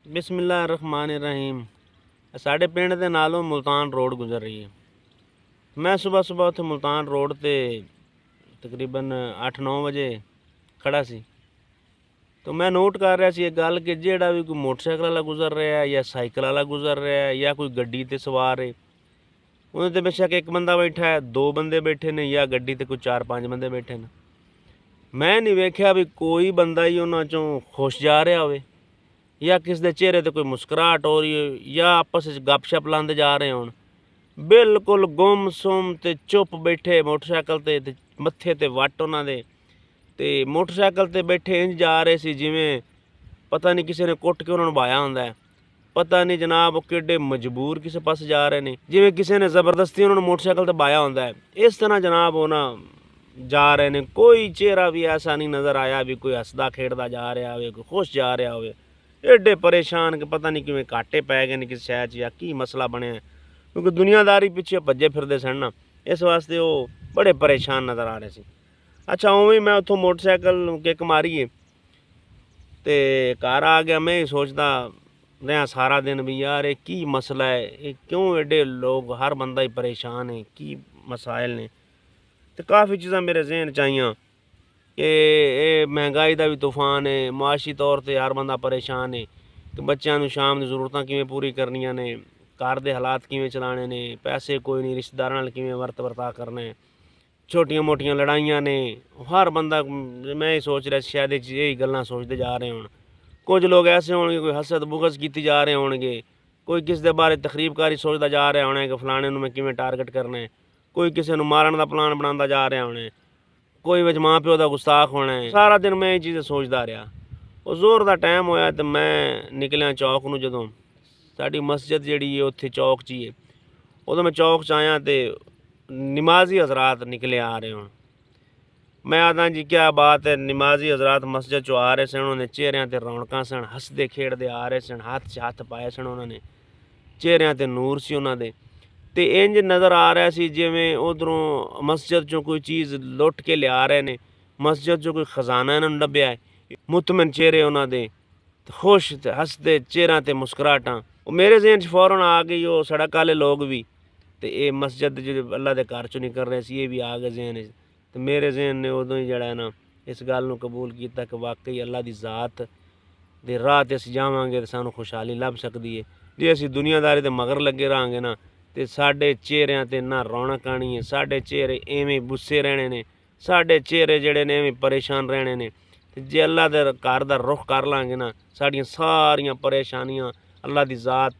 बिस्मिल्लाहिर्रहमानिर्रहीम। साढ़े पिंड दे नालों मुल्तान रोड गुजर रही है। मैं सुबह सुबह उत्थे मुल्तान रोड ते तकरीबन 8-9 बजे खड़ा सी, तो मैं नोट कर रहा सी एक गल कि जेड़ा भी कोई मोटरसाइकिल वाला गुजर रहा है या साइकिल वाला गुजर रहा है या कोई गड्डी ते सवार है, उन्हें ते बेशक एक बंदा बैठा है, 2 बंदे बैठे ने, या गड्डी ते कोई 4-5 बंदे बैठे ने। मैं नहीं वेख्या भी कोई बंदा ही उन्हां चों खुश जा रहा होवे या किसी के चेहरे ते कोई मुस्कुराहट हो रही है या आपस में गपशप लाते जा रहे होन। बिल्कुल गुम सुम ते चुप बैठे मोटरसाइकिल ते मत्थे ते वट उन्हां दे ते मोटरसाइकिल ते बैठे इंज जा रहे सी जिवें पता नहीं किसी ने कुट के उन्होंने बाया होंदा है। पता नहीं जनाब वो किड्डे मजबूर किसी पास जा रहे ने, जिवें किसी ने ज़बरदस्ती उन्होंने मोटरसाइकिल ते बाया होंदा है। इस तरह जनाब वो ना जा रहे ने। कोई चेहरा भी ऐसा नहीं नज़र आया भी कोई हसदा खेड़दा जा रहा हो, कोई खुश जा रहा हो। एडे परेशान कि पता नहीं किवें घाटे पै गए ने किसी शहर या की मसला बनया, क्योंकि दुनियादारी पिछे भज्जे फिरदे सन ना, इस वास्ते वो बड़े परेशान नज़र आ रहे थे। अच्छा उवें मैं उत्थों मोटरसाइकिल किक मारीए ते घर आ गया। मैं सोचता रहा सारा दिन भी यार ये की मसला है, ये क्यों एडे लोग हर बंदा ही परेशान है, की मसाइल ने। तो काफ़ी चीज़ां मेरे जहन च आईयां कि महंगाई का भी तूफान है, मुआशी तौर पर हर बंदा परेशान है कि बच्चों को शाम की जरूरतां किवें पूरी करनियां ने, घर के हालात किवें चलाने ने, पैसे कोई नहीं, रिश्तेदारां नाल किवें वर्त वर्ता करना है, छोटियां मोटियां लड़ाइयां ने। हर बंदा मैं ही सोच रहा शायद यही गल्लां सोचते जा रहे होण। कुछ लोग ऐसे होणगे कोई हसद बुगज कीती जा रहे होणगे, कोई किसी के बारे तकरीबकारी सोचता जा रहा होना है कि फलाने नूं मैं किवें टारगेट करना है, कोई किसी नूं मारन का प्लान बनाता जा रहा होना है, कोई विच माँ प्यो का गुस्ताख होना है। सारा दिन मैं ये चीज़ें सोचता रहा। वो जोर का टाइम होया तो मैं निकलिया चौक नूं, जदों साडी मस्जिद जिहड़ी है उत्थे चौक च ही है, उदों मैं चौक च आया तो नमाजी हजरात निकले आ रहे होण। मैं आदा जी क्या बात है, नमाजी हजरात मस्जिद चो आ रहे सन, उन्होंने चेहरियां ते रौनकां सन, हसदे खेड़दे आ रहे सन, हाथ च हथ पाए सन, उन्होंने चेहरियां ते नूर सी उन्हां दे। ते इंज नज़र आ रहा सी जिवें उधरों मस्जिद चों कोई चीज़ लुट के लिया रहे ने, मस्जिद चों कोई खजाना इन्होंने लभ्या है। मुतमिन चेहरे उन्हां दे, खुश ते हसदे चेहरियां ते मुस्कुराहटां। मेरे जहन च फौरन आ गई वो सड़क वाले लोग भी, तो ये मस्जिद जो अल्लाह के घर चों निकल रहे सी, ये भी आ गए जहन च। तो मेरे जहन ने उदों ही जिहड़ा है ना इस गल नूं कबूल किया कि वाकई अल्लाह की ज़ात दे राह ते असीं जावांगे तो सानूं खुशहाली लभ सकदी है। जे असीं दुनियादारी दे मगर लगे रहांगे ना तो साढ़े चेहरिਆਂ ते ना रौनक आनी है, साढ़े चेहरे एवें गुस्से रहने ने, साढ़े चेहरे जिहड़े ने एवें परेशान रहने ने। ते जे अल्लाह दे घर दा रुख कर लांगे ना, साड़ियां सारियां परेशानियां अल्लाह दी ज़ात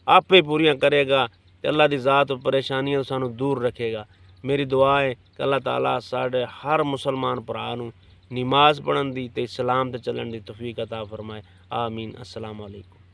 आपे पूरियां करेगा ते अल्लाह दी ज़ात परेशानियां तो सानूं दूर रखेगा। मेरी दुआ है कि अल्लाह ताला साढ़े हर मुसलमान भरा नूं नमाज पढ़न दी ते इस्लाम ते चलन दी तौफीक अता फरमाए। आमीन। अस्सलाम वालेकुम।